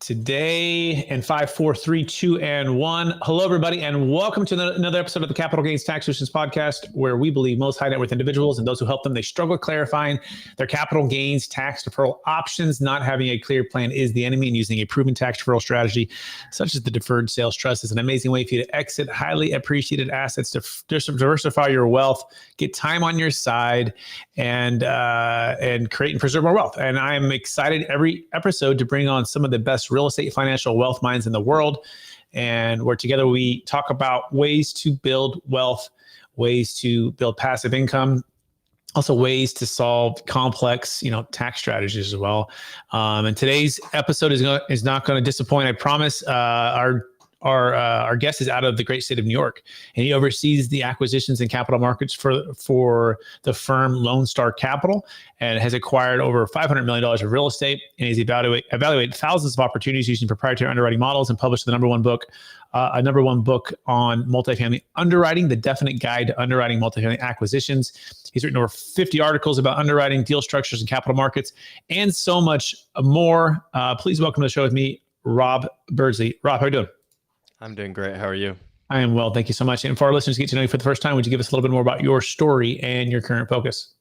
today in 5, 4, 3, 2, and 1. Hello, everybody, and welcome to another episode of the Capital Gains Tax Solutions Podcast, where we believe most high net worth individuals and those who help them, they struggle with clarifying their capital gains tax deferral options. Not having a clear plan is the enemy, and using a proven tax deferral strategy, such as the deferred sales trust, is an amazing way for you to exit highly appreciated assets, to diversify your wealth, get time on your side, and create and preserve more wealth. And I'm excited every episode to bring on some of the best real estate financial wealth minds in the world. And where together we talk about ways to build wealth, ways to build passive income, also ways to solve complex, tax strategies as well. And today's episode is not going to disappoint. I promise. Our guest is out of the great state of New York, and he oversees the acquisitions and capital markets for the firm Lone Star Capital, and has acquired over $500 million of real estate, and he's evaluated thousands of opportunities using proprietary underwriting models, and published the number one book on multifamily underwriting, The Definite Guide to Underwriting Multifamily Acquisitions. He's written over 50 articles about underwriting, deal structures, and capital markets, and so much more. Please welcome to the show with me, Rob Beardsley. Rob, how are you doing? I'm doing great. How are you? I am well. Thank you so much. And for our listeners to get to know you for the first time, would you give us a little bit more about your story and your current focus?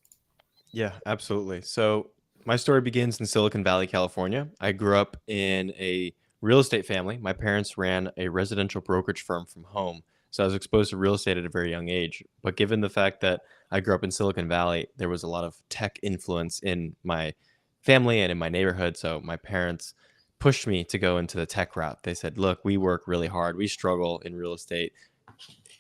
Yeah, absolutely. So my story begins in Silicon Valley, California. I grew up in a real estate family. My parents ran a residential brokerage firm from home. So I was exposed to real estate at a very young age. But given the fact that I grew up in Silicon Valley, there was a lot of tech influence in my family and in my neighborhood. So my parents pushed me to go into the tech route. They said, look, we work really hard. We struggle in real estate.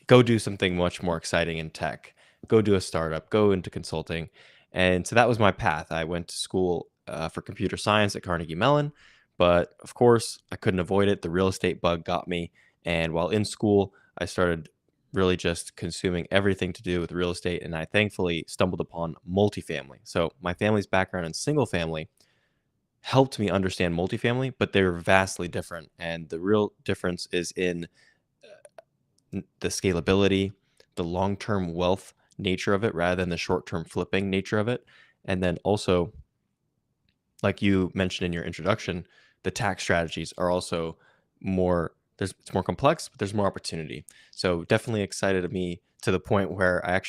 Go do something much more exciting in tech. Go do a startup. Go into consulting. And so that was my path. I went to school for computer science at Carnegie Mellon. But of course, I couldn't avoid it. The real estate bug got me. And while in school, I started really just consuming everything to do with real estate. And I thankfully stumbled upon multifamily. So my family's background in single family helped me understand multifamily, but they're vastly different. And the real difference is in the scalability, the long-term wealth nature of it, rather than the short-term flipping nature of it. And then also, like you mentioned in your introduction, the tax strategies are also it's more complex, but there's more opportunity. So definitely excited of me to the point where I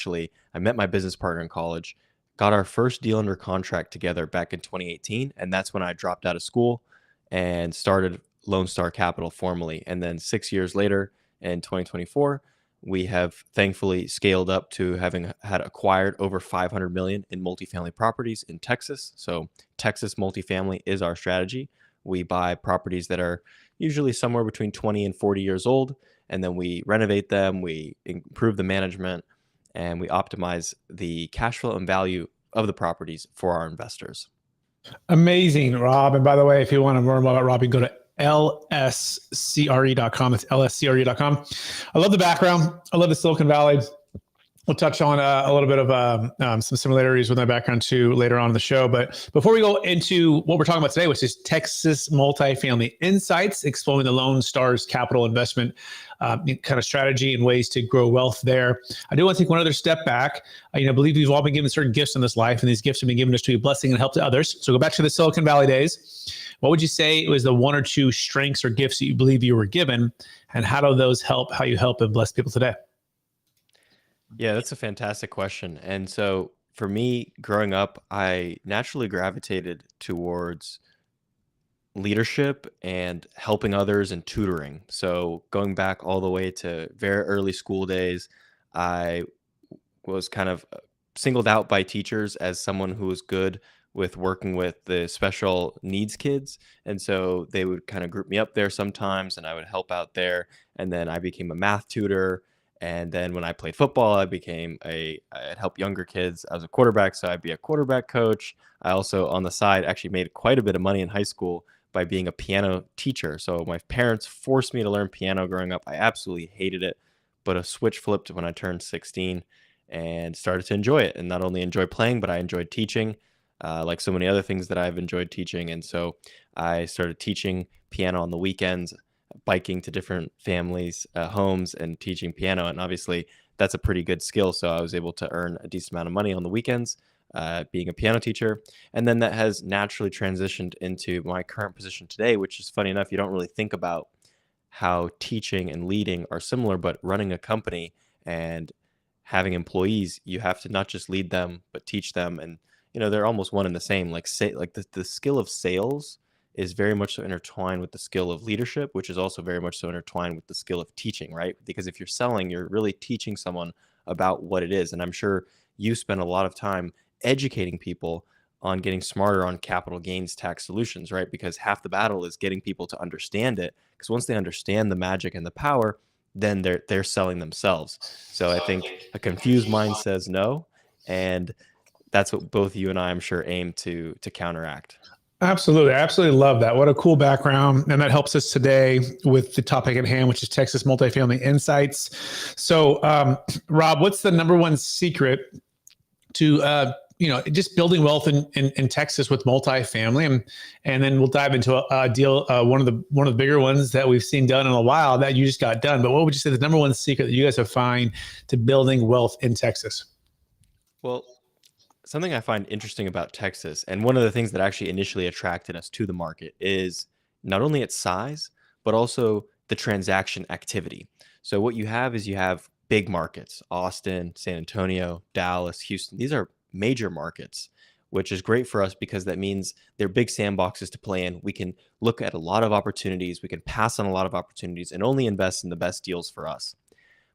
met my business partner in college, got our first deal under contract together back in 2018. And that's when I dropped out of school and started Lone Star Capital formally. And then 6 years later, in 2024, we have thankfully scaled up to having had acquired over 500 million in multifamily properties in Texas. So Texas Multifamily is our strategy. We buy properties that are usually somewhere between 20 and 40 years old, and then we renovate them, we improve the management, and we optimize the cash flow and value of the properties for our investors. Amazing, Rob. And by the way, if you want to learn more about Rob, you can go to lscre.com. It's lscre.com. I love the background. I love the Silicon Valley. We'll touch on a little bit of some similarities with my background too later on in the show. But before we go into what we're talking about today, which is Texas Multifamily Insights, exploring the Lone Star's capital investment kind of strategy and ways to grow wealth there, I do want to take one other step back. I believe we've all been given certain gifts in this life, and these gifts have been given us to be a blessing and help to others. So go back to the Silicon Valley days. What would you say was the one or two strengths or gifts that you believe you were given, and how do those help how you help and bless people today? Yeah, that's a fantastic question. And so for me, growing up, I naturally gravitated towards leadership and helping others and tutoring. So going back all the way to very early school days, I was kind of singled out by teachers as someone who was good with working with the special needs kids. And so they would kind of group me up there sometimes, and I would help out there. And then I became a math tutor. And then when I played football, I'd help younger kids. I was a quarterback, so I'd be a quarterback coach. I also, on the side, actually made quite a bit of money in high school by being a piano teacher. So my parents forced me to learn piano growing up. I absolutely hated it, but a switch flipped when I turned 16 and started to enjoy it. And not only enjoy playing, but I enjoyed teaching, like so many other things that I've enjoyed teaching. And so I started teaching piano on the weekends, biking to different families' homes and teaching piano. And obviously that's a pretty good skill. So I was able to earn a decent amount of money on the weekends being a piano teacher. And then that has naturally transitioned into my current position today, which is funny enough, you don't really think about how teaching and leading are similar, but running a company and having employees, you have to not just lead them, but teach them. And, they're almost one and the same. Like say, like the skill of sales is very much so intertwined with the skill of leadership, which is also very much so intertwined with the skill of teaching, right? Because if you're selling, you're really teaching someone about what it is. And I'm sure you spend a lot of time educating people on getting smarter on capital gains tax solutions, right? Because half the battle is getting people to understand it. Because once they understand the magic and the power, then they're selling themselves. So I think a confused mind says no, and that's what both you and I, I'm sure, aim to counteract. Absolutely. I absolutely love that. What a cool background. And that helps us today with the topic at hand, which is Texas Multifamily Insights. So, Rob, what's the number one secret to, just building wealth in Texas with multifamily? And then we'll dive into a deal, one of the bigger ones that we've seen done in a while that you just got done. But what would you say the number one secret that you guys have found to building wealth in Texas? Well, something I find interesting about Texas, and one of the things that actually initially attracted us to the market, is not only its size, but also the transaction activity. So what you have is you have big markets: Austin, San Antonio, Dallas, Houston. These are major markets, which is great for us because that means they're big sandboxes to play in. We can look at a lot of opportunities, we can pass on a lot of opportunities, and only invest in the best deals for us.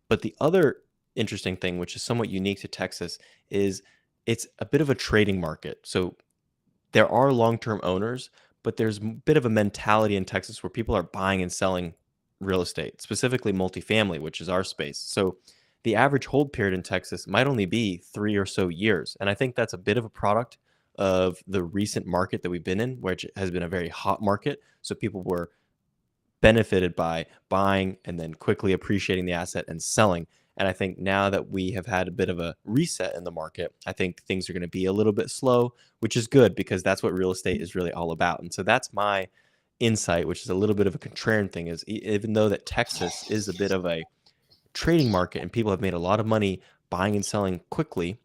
But the other interesting thing, which is somewhat unique to Texas, is it's a bit of a trading market. So there are long-term owners, but there's a bit of a mentality in Texas where people are buying and selling real estate, specifically multifamily, which is our space. So the average hold period in Texas might only be 3 or so years. And I think that's a bit of a product of the recent market that we've been in, which has been a very hot market. So people were benefited by buying and then quickly appreciating the asset and selling. And I think now that we have had a bit of a reset in the market, I think things are going to be a little bit slow, which is good because that's what real estate is really all about. And so that's my insight, which is a little bit of a contrarian thing, is even though that Texas is a bit of a trading market and people have made a lot of money buying and selling quickly,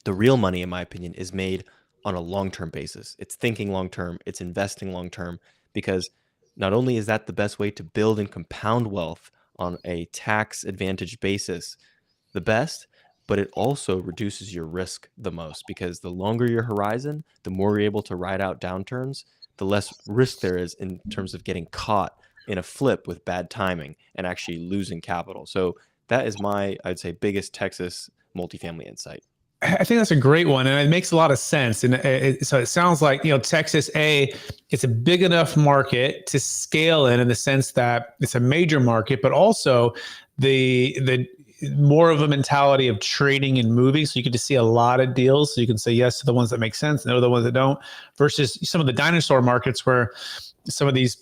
the real money, in my opinion, is made on a long-term basis. It's thinking long-term, it's investing long-term, because not only is that the best way to build and compound wealth on a tax advantage basis, the best, but it also reduces your risk the most, because the longer your horizon, the more you're able to ride out downturns, the less risk there is in terms of getting caught in a flip with bad timing and actually losing capital. So that is my, I'd say, biggest Texas multifamily insight. I think that's a great one, and it makes a lot of sense. And so it sounds like, Texas, it's a big enough market to scale in the sense that it's a major market, but also the more of a mentality of trading and moving. So you get to see a lot of deals. So you can say yes to the ones that make sense, no to the ones that don't, versus some of the dinosaur markets where some of these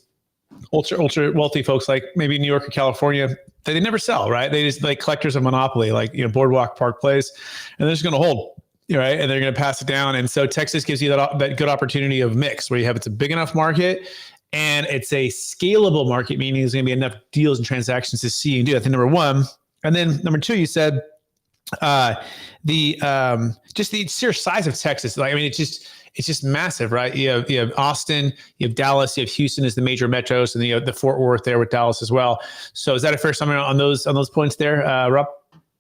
ultra wealthy folks, like maybe New York or California, they never sell, right? They just like collectors of monopoly, like Boardwalk Park Place, and they're just going to hold, right? And they're going to pass it down. And so Texas gives you that good opportunity of mix, where it's a big enough market and it's a scalable market, meaning there's going to be enough deals and transactions to see and do. That's number one. And then number two, you said just the sheer size of Texas. Like, I mean, it's just massive, right? You have Austin, you have Dallas, you have Houston as the major metros, and then you have the Fort Worth there with Dallas as well. So is that a fair summary on those points there, Rob?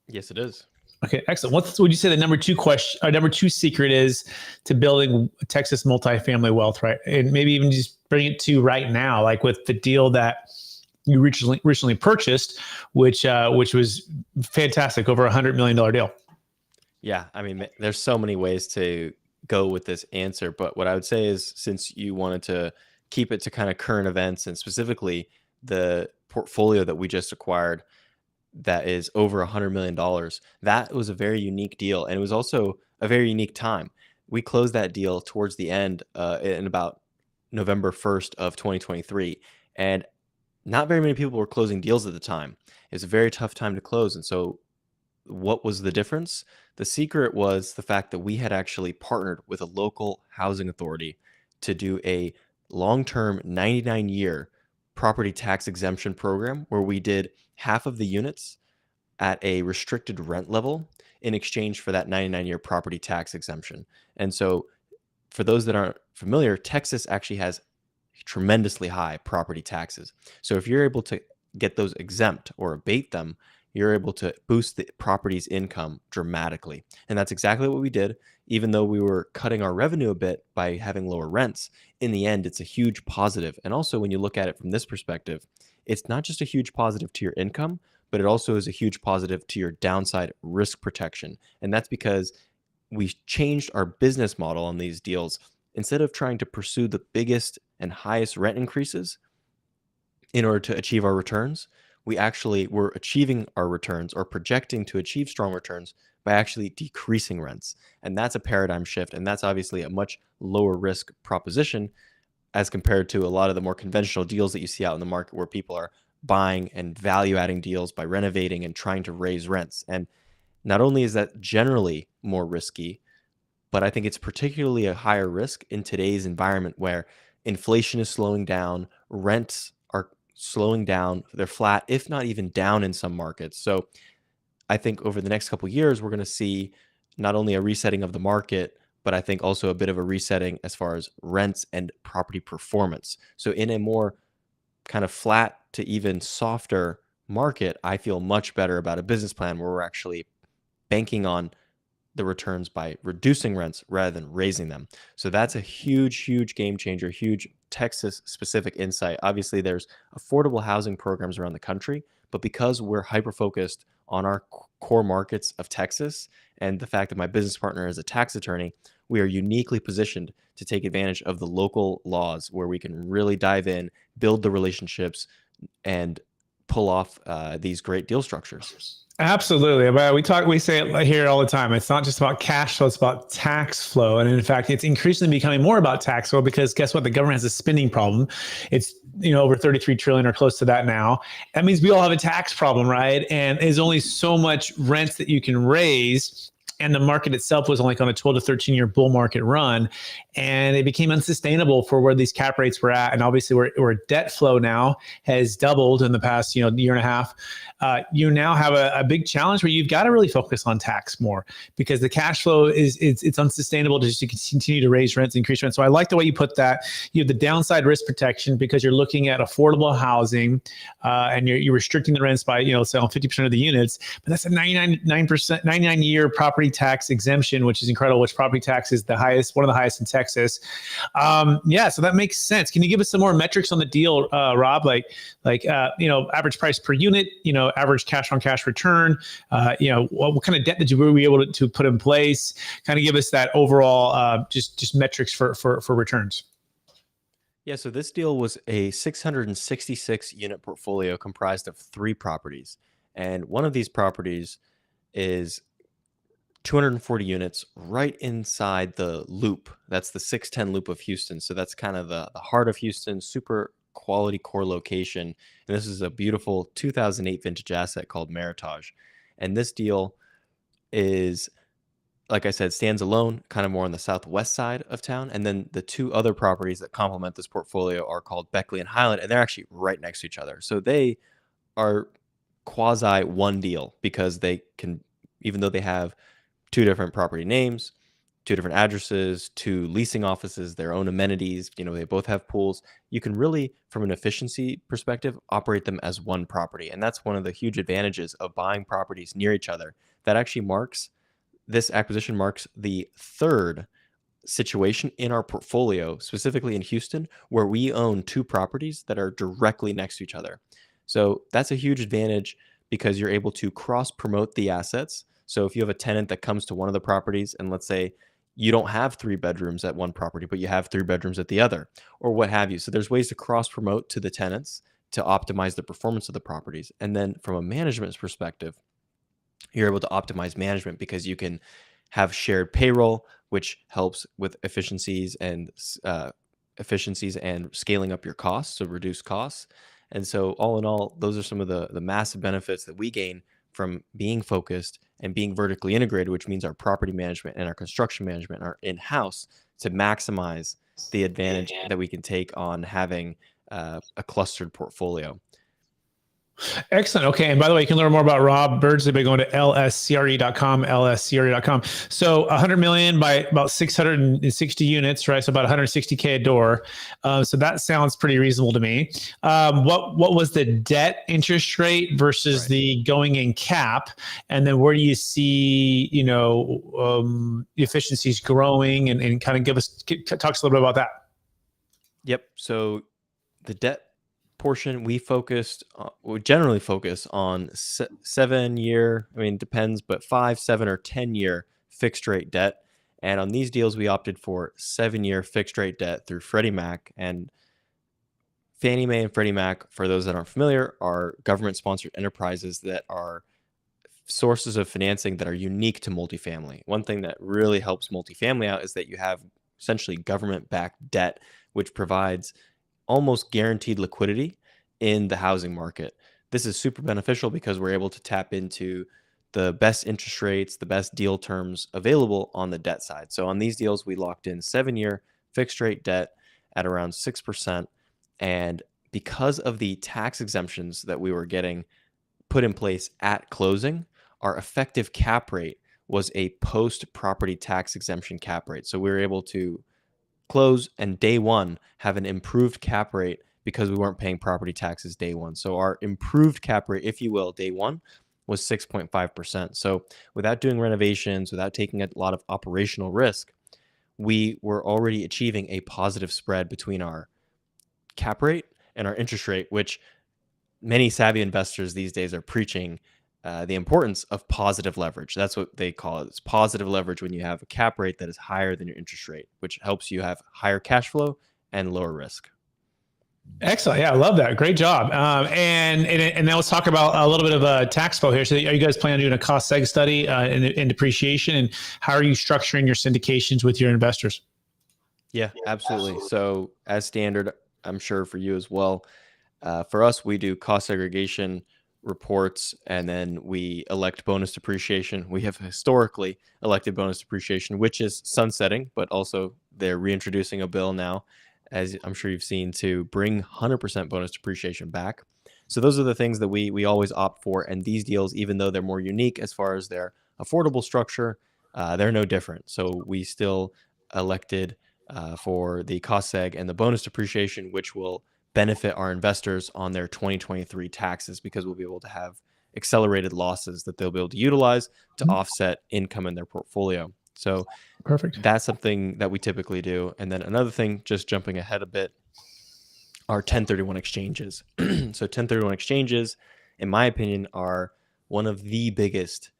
Yes, it is. Okay, excellent. What would you say the number two secret is to building Texas multifamily wealth, right? And maybe even just bring it to right now, like with the deal that you recently purchased, which was fantastic, over $100 million deal. Yeah, I mean, there's so many ways to go with this answer, but what I would say is, since you wanted to keep it to kind of current events and specifically the portfolio that we just acquired that is over $100 million, that was a very unique deal. And it was also a very unique time. We closed that deal towards the end in about November 1st of 2023. And not very many people were closing deals at the time. It was a very tough time to close. And so what was the difference? The secret was the fact that we had actually partnered with a local housing authority to do a long-term 99-year property tax exemption program, where we did half of the units at a restricted rent level in exchange for that 99-year property tax exemption. And so for those that aren't familiar, Texas actually has tremendously high property taxes. So if you're able to get those exempt or abate them, you're able to boost the property's income dramatically. And that's exactly what we did. Even though we were cutting our revenue a bit by having lower rents, in the end, it's a huge positive. And also, when you look at it from this perspective, it's not just a huge positive to your income, but it also is a huge positive to your downside risk protection. And that's because we changed our business model on these deals. Instead of trying to pursue the biggest and highest rent increases in order to achieve our returns, we actually were achieving our returns or projecting to achieve strong returns by actually decreasing rents. And that's a paradigm shift. And that's obviously a much lower risk proposition as compared to a lot of the more conventional deals that you see out in the market where people are buying and value adding deals by renovating and trying to raise rents. And not only is that generally more risky, but I think it's particularly a higher risk in today's environment where inflation is slowing down, rents are slowing down, they're flat, if not even down in some markets. So I think over the next couple of years, we're going to see not only a resetting of the market, but I think also a bit of a resetting as far as rents and property performance. So in a more kind of flat to even softer market, I feel much better about a business plan where we're actually banking on the returns by reducing rents rather than raising them. So that's a huge, huge game changer, huge Texas specific insight. Obviously, there's affordable housing programs around the country, but because we're hyper focused on our core markets of Texas and the fact that my business partner is a tax attorney, we are uniquely positioned to take advantage of the local laws where we can really dive in, build the relationships, and pull off these great deal structures. Absolutely. But we say it here all the time. It's not just about cash flow, it's about tax flow. And in fact, it's increasingly becoming more about tax flow because guess what? The government has a spending problem. It's, over 33 trillion or close to that now. That means we all have a tax problem, right? And there's only so much rent that you can raise. And the market itself was only on a 12 to 13 year bull market run. And it became unsustainable for where these cap rates were at. And obviously where debt flow now has doubled in the past, year and a half. You now have a big challenge where you've got to really focus on tax more because the cash flow it's unsustainable to just continue to raise rents, increase rents. So I like the way you put that. You have the downside risk protection because you're looking at affordable housing and you're restricting the rents by, say on 50% of the units, but that's a 99 year property tax exemption, which is incredible, which property tax is the highest, one of the highest in Texas. So that makes sense. Can you give us some more metrics on the deal, Rob? Like average price per unit, average cash on cash return, what kind of debt were we able to put in place? Kind of give us that overall, just metrics for returns. Yeah, so this deal was a 666 unit portfolio comprised of 3 properties. And one of these properties is 240 units right inside the loop. That's the 610 loop of Houston. So that's kind of the heart of Houston, super quality core location. And this is a beautiful 2008 vintage asset called Meritage. And this deal is, like I said, stands alone, kind of more on the southwest side of town. And then the 2 other properties that complement this portfolio are called Beckley and Highland, and they're actually right next to each other. So they are quasi one deal because they can, even though they have 2 different property names, 2 different addresses, 2 leasing offices, their own amenities, they both have pools. You can really, from an efficiency perspective, operate them as one property. And that's one of the huge advantages of buying properties near each other. That actually this acquisition marks the 3rd situation in our portfolio, specifically in Houston, where we own 2 properties that are directly next to each other. So that's a huge advantage because you're able to cross promote the assets. So if you have a tenant that comes to one of the properties and let's say you don't have 3 bedrooms at one property, but you have 3 bedrooms at the other or what have you. So there's ways to cross promote to the tenants to optimize the performance of the properties. And then from a management perspective, you're able to optimize management because you can have shared payroll, which helps with efficiencies and scaling up your costs, so reduce costs. And so all in all, those are some of the massive benefits that we gain from being focused and being vertically integrated, which means our property management and our construction management are in-house to maximize the advantage that we can take on having a clustered portfolio. Excellent. Okay. And by the way, you can learn more about Rob Beardsley by going to lscre.com, lscre.com. So 100 million by about 660 units, right? So about 160K a door. So that sounds pretty reasonable to me. What was the debt interest rate versus the going in cap? And then where do you see, efficiencies growing, and kind of talk us a little bit about that. Yep. So the debt portion, we generally focus on 7-year, depends, but 5, 7, or 10-year fixed rate debt. And on these deals, we opted for 7-year fixed rate debt through Freddie Mac. And Fannie Mae and Freddie Mac, for those that aren't familiar, are government sponsored enterprises that are sources of financing that are unique to multifamily. One thing that really helps multifamily out is that you have essentially government backed debt, which provides almost guaranteed liquidity in the housing market. This is super beneficial because we're able to tap into the best interest rates, the best deal terms available on the debt side. So on these deals, we locked in 7-year fixed rate debt at around 6%. And because of the tax exemptions that we were getting put in place at closing, our effective cap rate was a post property tax exemption cap rate. So we were able to close and day one have an improved cap rate because we weren't paying property taxes day one. So our improved cap rate, if you will, day one was 6.5%. So without doing renovations, without taking a lot of operational risk, we were already achieving a positive spread between our cap rate and our interest rate, which many savvy investors these days are preaching the importance of positive leverage. That's what they call it. It's positive leverage when you have a cap rate that is higher than your interest rate, which helps you have higher cash flow and lower risk. Excellent. Yeah, I love that. Great job. And now let's talk about a little bit of a tax flow here. So are you guys planning on doing a cost seg study in depreciation, and how are you structuring your syndications with your investors? Yeah, absolutely. So as standard, I'm sure for you as well, for us, we do cost segregation reports, and then we elect bonus depreciation. We have historically elected bonus depreciation, which is sunsetting, but also they're reintroducing a bill now, as I'm sure you've seen, to bring 100% bonus depreciation back. So those are the things that we always opt for. And these deals, even though they're more unique as far as their affordable structure, they're no different. So we still elected for the cost seg and the bonus depreciation, which will benefit our investors on their 2023 taxes, because we'll be able to have accelerated losses that they'll be able to utilize to offset income in their portfolio. So perfect. That's something that we typically do. And then another thing, just jumping ahead a bit, are 1031 exchanges. So 1031 exchanges, in my opinion, are one of the biggest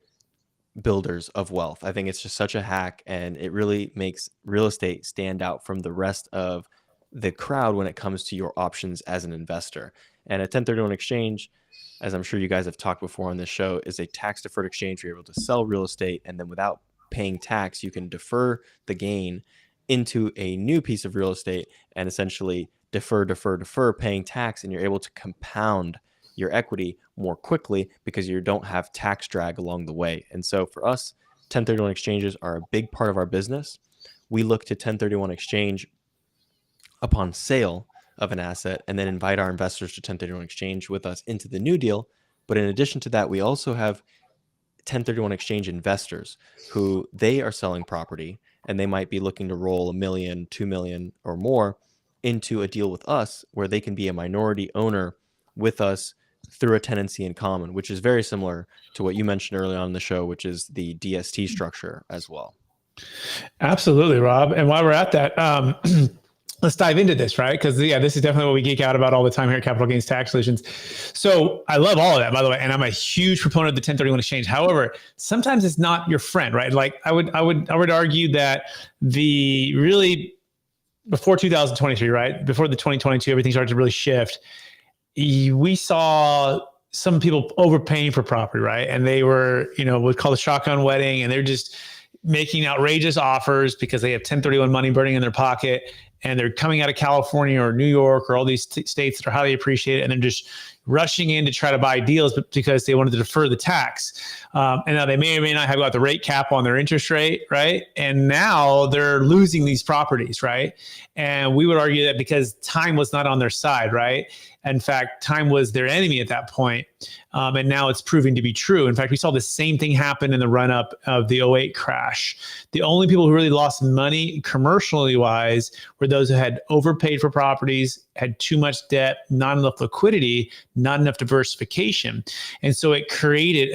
builders of wealth. I think it's just such a hack, and it really makes real estate stand out from the rest of the crowd when it comes to your options as an investor. And a 1031 exchange, as I'm sure you guys have talked before on this show, is a tax deferred exchange where you're able to sell real estate, and then without paying tax, you can defer the gain into a new piece of real estate and essentially defer paying tax, and you're able to compound your equity more quickly because you don't have tax drag along the way. And so for us, 1031 exchanges are a big part of our business. We look to 1031 exchange upon sale of an asset and then invite our investors to 1031 exchange with us into the new deal. But in addition to that, we also have 1031 exchange investors who they are selling property, and they might be looking to roll $1 million, $2 million or more into a deal with us where they can be a minority owner with us through a tenancy in common, which is very similar to what you mentioned early on in the show, which is the DST structure as well. Absolutely, Rob. And while we're at that, let's dive into this, right? Because this is definitely what we geek out about all the time here at Capital Gains Tax Solutions. So I love all of that, by the way, and I'm a huge proponent of the 1031 exchange. However, sometimes it's not your friend, right? Like I would argue that the really before 2023, right, before the 2022, everything started to really shift. We saw some people overpaying for property, right? And they were, what's called a shotgun wedding, and they're just making outrageous offers because they have 1031 money burning in their pocket. and they're coming out of California or New York or all these states that are highly appreciated, and they're just rushing in to try to buy deals because they wanted to defer the tax. And now they may or may not have got the rate cap on their interest rate, right? And now they're losing these properties, right? And we would argue that because time was not on their side, right? In fact, time was their enemy at that point. And now it's proving to be true. In fact, we saw the same thing happen in the run-up of the '08 crash. The only people who really lost money commercially wise were those who had overpaid for properties, had too much debt, not enough liquidity, not enough diversification. And so it created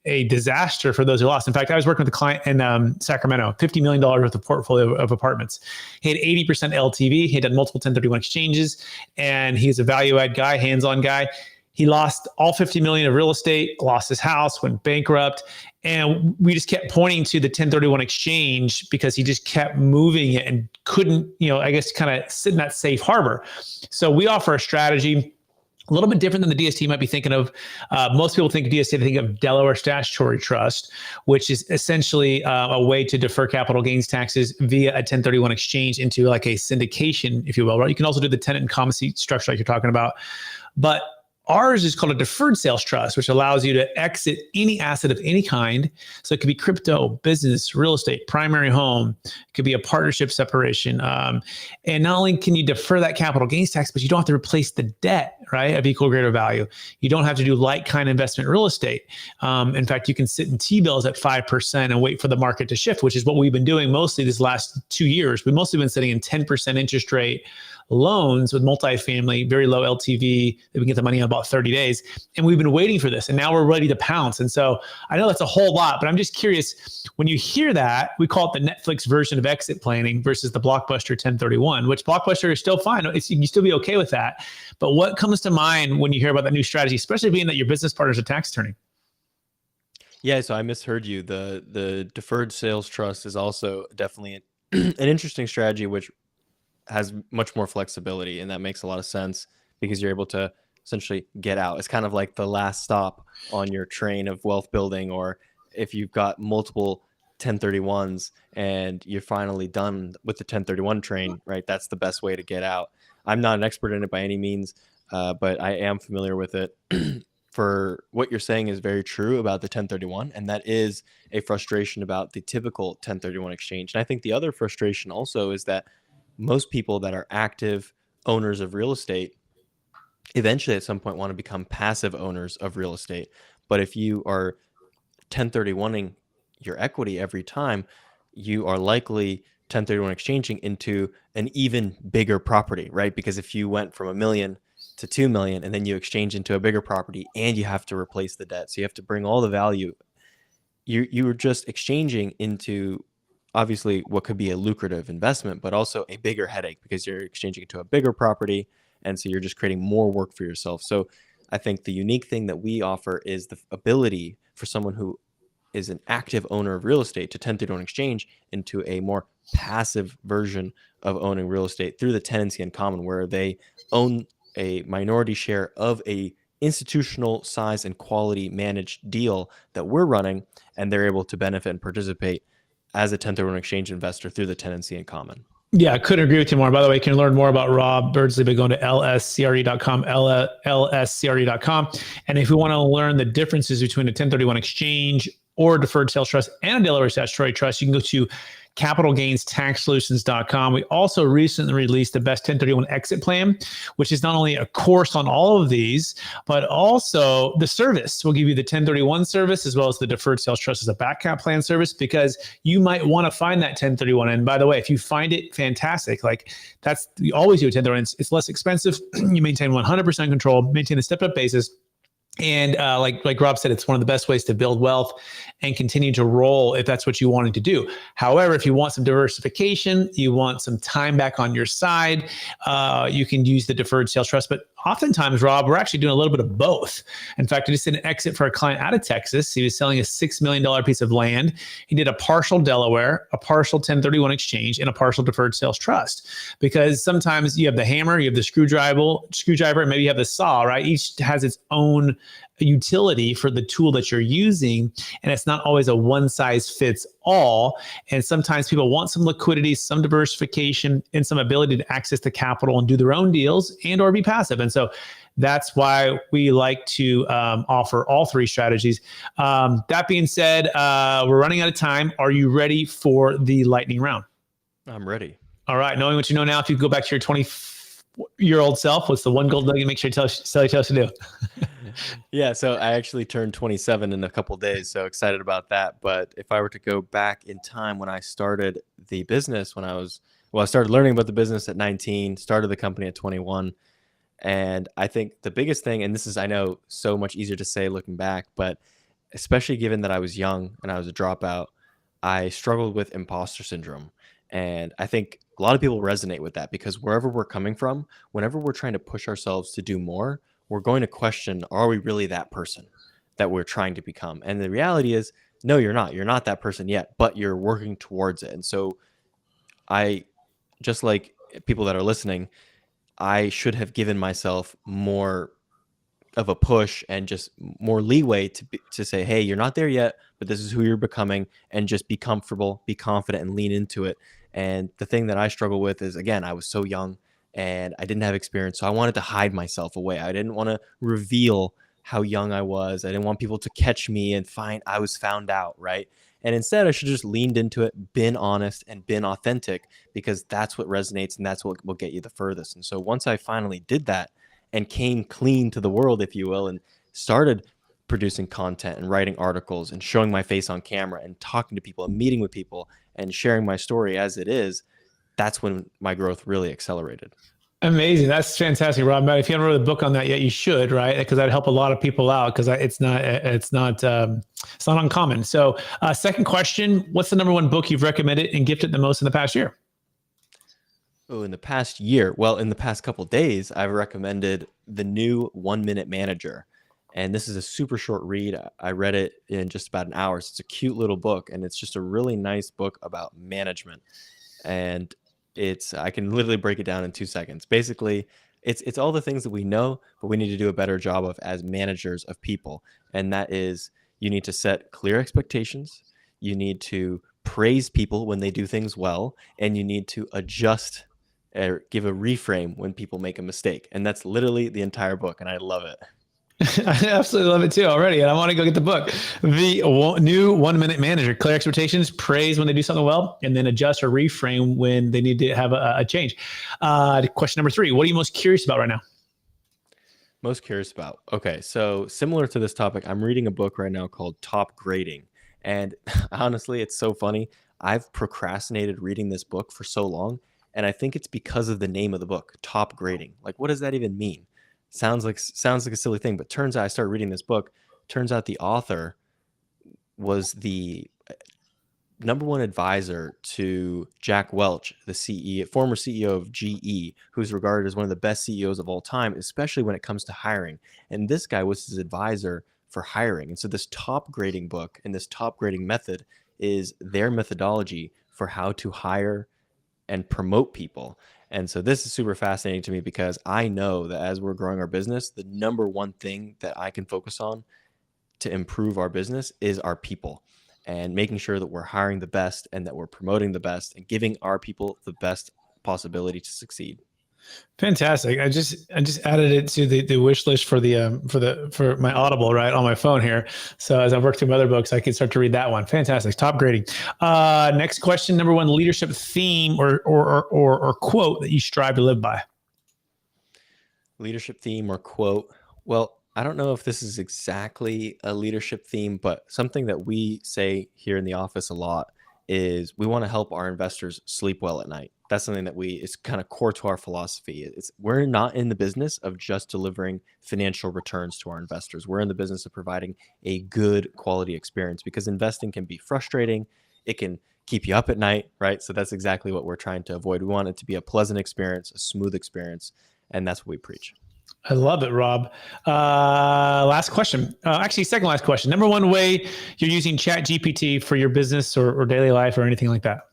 a disaster for those who lost. In fact, I was working with a client in Sacramento, $50 million worth of portfolio of apartments. He had 80% LTV. He had done multiple 1031 exchanges, and he's a value add guy, hands-on guy. He lost all 50 million of real estate, lost his house, went bankrupt. And we just kept pointing to the 1031 exchange because he just kept moving it and couldn't, I guess, kind of sit in that safe harbor. So we offer a strategy a little bit different than the DST might be thinking of. Most people think of DST, they think of Delaware Statutory Trust, which is essentially a way to defer capital gains taxes via a 1031 exchange into like a syndication, if you will, right? You can also do the tenant and common seat structure like you're talking about. But ours is called a deferred sales trust, which allows you to exit any asset of any kind. So it could be crypto, business, real estate, primary home. It could be a partnership separation. And not only can you defer that capital gains tax, but you don't have to replace the debt, right, of equal or greater value. You don't have to do like kind investment real estate. In fact, you can sit in T-bills at 5% and wait for the market to shift, which is what we've been doing mostly these last 2 years. We've mostly been sitting in 10% interest rate loans with multifamily, very low LTV, that we get the money in about 30 days. And we've been waiting for this, and now we're ready to pounce. And so I know that's a whole lot, but I'm just curious, when you hear that, we call it the Netflix version of exit planning versus the Blockbuster 1031, which Blockbuster is still fine. You can still be okay with that. But what comes to mind when you hear about that new strategy, especially being that your business partner is a tax attorney? Yeah, so I misheard you. The deferred sales trust is also definitely an interesting strategy, which has much more flexibility, and that makes a lot of sense because you're able to essentially get out. It's kind of like the last stop on your train of wealth building, or if you've got multiple 1031s and you're finally done with the 1031 train, right? That's the best way to get out. I'm not an expert in it by any means, but I am familiar with it. For what you're saying is very true about the 1031, and that is a frustration about the typical 1031 exchange. And I think the other frustration also is that most people that are active owners of real estate eventually at some point want to become passive owners of real estate. But if you are 1031ing your equity every time, you are likely 1031 exchanging into an even bigger property, right? Because if you went from $1 million to 2 million and then you exchange into a bigger property and you have to replace the debt, so you have to bring all the value, you're just exchanging into obviously what could be a lucrative investment, but also a bigger headache because you're exchanging it to a bigger property. And so you're just creating more work for yourself. So I think the unique thing that we offer is the ability for someone who is an active owner of real estate to 1031 exchange into a more passive version of owning real estate through the tenancy in common, where they own a minority share of a institutional size and quality managed deal that we're running, and they're able to benefit and participate as a 1031 exchange investor through the tenancy in common. Yeah, I couldn't agree with you more. By the way, you can learn more about Rob Beardsley by going to lscre.com, lscre.com. And if you want to learn the differences between a 1031 exchange or a deferred sales trust and a Delaware Statutory Trust, you can go to capitalgainstaxsolutions.com. We also recently released the best 1031 exit plan, which is not only a course on all of these, but also the service. We'll give you the 1031 service as well as the deferred sales trust as a back cap plan service, because you might want to find that 1031. And by the way, if you find it, fantastic. Like you always do a 1031. It's less expensive. You maintain 100% control, maintain a stepped up basis. And like Rob said, it's one of the best ways to build wealth and continue to roll if that's what you wanted to do. However, if you want some diversification, you want some time back on your side, you can use the deferred sales trust. But oftentimes, Rob, we're actually doing a little bit of both. In fact, I just did an exit for a client out of Texas. He was selling a $6 million piece of land. He did a partial Delaware, a partial 1031 exchange, and a partial deferred sales trust. Because sometimes you have the hammer, you have the screwdriver, and maybe you have the saw, right? Each has its own utility for the tool that you're using. And it's not always a one size fits all. And sometimes people want some liquidity, some diversification, and some ability to access the capital and do their own deals and or be passive. And so that's why we like to offer all three strategies. That being said, we're running out of time. Are you ready for the lightning round? I'm ready. All right. Knowing what you know now, if you go back to your 20-year-old self, what's the one gold nugget? Make sure you tell us to do. Yeah, so I actually turned 27 in a couple of days, so excited about that. But if I were to go back in time when I started the business, I started learning about the business at 19, started the company at 21. And I think the biggest thing, and this is, I know, so much easier to say looking back, but especially given that I was young and I was a dropout, I struggled with imposter syndrome. And I think a lot of people resonate with that because wherever we're coming from, whenever we're trying to push ourselves to do more, we're going to question, are we really that person that we're trying to become? And the reality is, no, you're not. You're not that person yet, but you're working towards it. And so just like people that are listening, I should have given myself more of a push and just more leeway to say, hey, you're not there yet, but this is who you're becoming, and just be comfortable, be confident, and lean into it. And the thing that I struggle with is, again, I was so young and I didn't have experience. So I wanted to hide myself away. I didn't want to reveal how young I was. I didn't want people to catch me and find I was found out, right? And instead, I should have just leaned into it, been honest, and been authentic, because that's what resonates and that's what will get you the furthest. And so once I finally did that and came clean to the world, if you will, and started producing content and writing articles and showing my face on camera and talking to people and meeting with people and sharing my story as it is, that's when my growth really accelerated. Amazing. That's fantastic, Rob. Matt, if you haven't read a book on that yet, you should, right? Because that'd help a lot of people out, because it's not uncommon. So second question, what's the number one book you've recommended and gifted the most in the past year? Oh, in the past year, well, in the past couple of days, I've recommended the new 1 Minute Manager. And this is a super short read. I read it in just about an hour. So it's a cute little book, and it's just a really nice book about management. And I can literally break it down in 2 seconds. Basically, it's all the things that we know, but we need to do a better job of as managers of people. And that is, you need to set clear expectations. You need to praise people when they do things well, and you need to adjust or give a reframe when people make a mistake. And that's literally the entire book, and I love it. I absolutely love it too already. And I want to go get the book. The new 1 Minute Manager, clear expectations, praise when they do something well, and then adjust or reframe when they need to have a change. Question number 3, what are you most curious about right now? Most curious about. Okay, so similar to this topic, I'm reading a book right now called Top Grading. And honestly, it's so funny. I've procrastinated reading this book for so long, and I think it's because of the name of the book, Top Grading. Like, what does that even mean? Sounds like a silly thing, but turns out I started reading this book. Turns out the author was the number one advisor to Jack Welch, the former CEO of GE, who's regarded as one of the best CEOs of all time, especially when it comes to hiring. And this guy was his advisor for hiring. And so this top grading book and this top grading method is their methodology for how to hire and promote people. And so this is super fascinating to me, because I know that as we're growing our business, the number one thing that I can focus on to improve our business is our people, and making sure that we're hiring the best and that we're promoting the best and giving our people the best possibility to succeed. Fantastic. I just added it to the wish list for my Audible, right, on my phone here. So as I work through my other books, I can start to read that one. Fantastic. Top grading. Next question, number one leadership theme or quote that you strive to live by. Leadership theme or quote. Well, I don't know if this is exactly a leadership theme, but something that we say here in the office a lot is we want to help our investors sleep well at night. That's something that it's kind of core to our philosophy. We're not in the business of just delivering financial returns to our investors. We're in the business of providing a good quality experience, because investing can be frustrating. It can keep you up at night, right? So that's exactly what we're trying to avoid. We want it to be a pleasant experience, a smooth experience, and that's what we preach. I love it, Rob. Last question. Actually, second last question. Number one way you're using ChatGPT for your business or daily life or anything like that?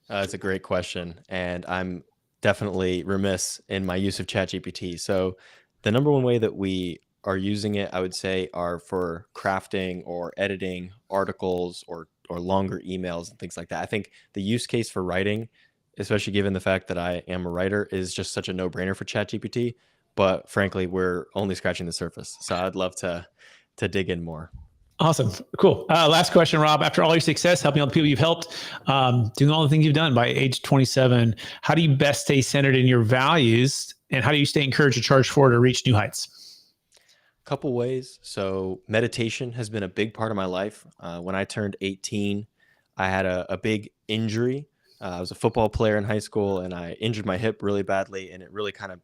It's a great question, and I'm definitely remiss in my use of ChatGPT. So the number one way that we are using it, I would say, are for crafting or editing articles or longer emails and things like that. I think the use case for writing, especially given the fact that I am a writer, is just such a no-brainer for ChatGPT. But frankly, we're only scratching the surface. So I'd love to dig in more. Awesome. Cool. Last question, Rob. After all your success, helping all the people you've helped, doing all the things you've done by age 27, how do you best stay centered in your values, and how do you stay encouraged to charge forward or reach new heights? Couple ways. So meditation has been a big part of my life. When I turned 18, I had a big injury. I was a football player in high school, and I injured my hip really badly, and it really kind of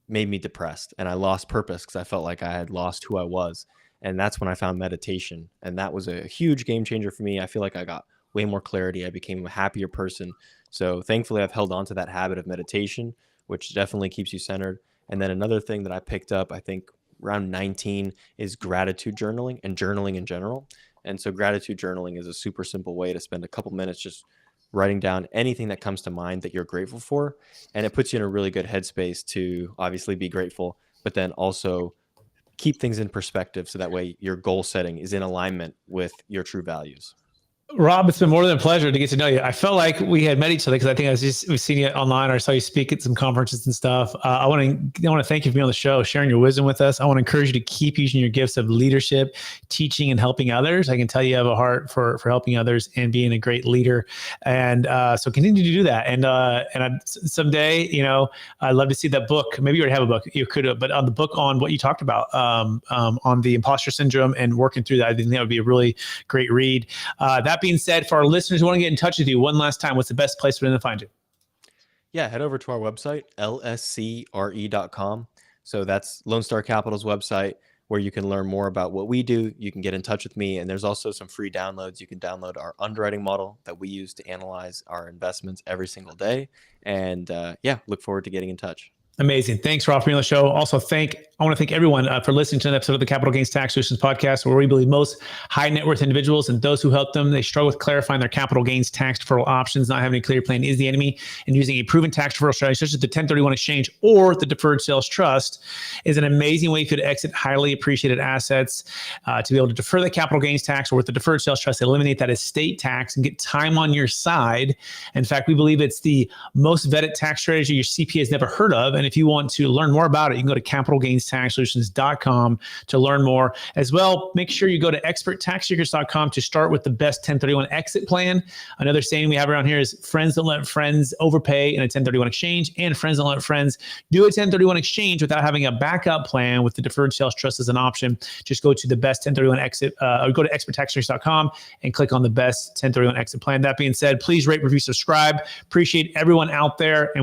made me depressed, and I lost purpose because I felt like I had lost who I was. And that's when I found meditation, and that was a huge game changer for me. I feel like I got way more clarity. I became a happier person. So thankfully, I've held on to that habit of meditation, which definitely keeps you centered. And then another thing that I picked up, I think around 19, is gratitude journaling and journaling in general. And so gratitude journaling is a super simple way to spend a couple minutes just writing down anything that comes to mind that you're grateful for. And it puts you in a really good headspace to obviously be grateful, but then also keep things in perspective so that way your goal setting is in alignment with your true values. Rob, it's been more than a pleasure to get to know you. I felt like we had met each other because I think we've seen you online, or I saw you speak at some conferences and stuff. I want to thank you for being on the show, sharing your wisdom with us. I want to encourage you to keep using your gifts of leadership, teaching, and helping others. I can tell you have a heart for helping others and being a great leader. And so continue to do that. And someday, I'd love to see that book. Maybe you already have a book. You could, but on the book on what you talked about on the imposter syndrome and working through that, I think that would be a really great read. That being said, for our listeners who want to get in touch with you one last time, what's the best place for them to find you? Yeah, head over to our website, lscre.com. So that's Lone Star Capital's website, where you can learn more about what we do. You can get in touch with me, and there's also some free downloads. You can download our underwriting model that we use to analyze our investments every single day. And look forward to getting in touch. Amazing. Thanks, Rob, for being on the show. Also, I want to thank everyone for listening to an episode of the Capital Gains Tax Solutions podcast, where we believe most high net worth individuals and those who help them, they struggle with clarifying their capital gains tax deferral options. Not having a clear plan is the enemy, and using a proven tax deferral strategy such as the 1031 exchange or the deferred sales trust is an amazing way for you to exit highly appreciated assets, to be able to defer the capital gains tax, or with the deferred sales trust, eliminate that estate tax and get time on your side. In fact, we believe it's the most vetted tax strategy your CPA has never heard of. And if you want to learn more about it, you can go to capitalgainstaxsolutions.com to learn more. As well, make sure you go to experttaxsecrets.com to start with the best 1031 exit plan. Another saying we have around here is friends don't let friends overpay in a 1031 exchange, and friends don't let friends do a 1031 exchange without having a backup plan with the deferred sales trust as an option. Just go to the best 1031 exit, or go to experttaxsecrets.com and click on the best 1031 exit plan. That being said, please rate, review, subscribe. Appreciate everyone out there, and we'll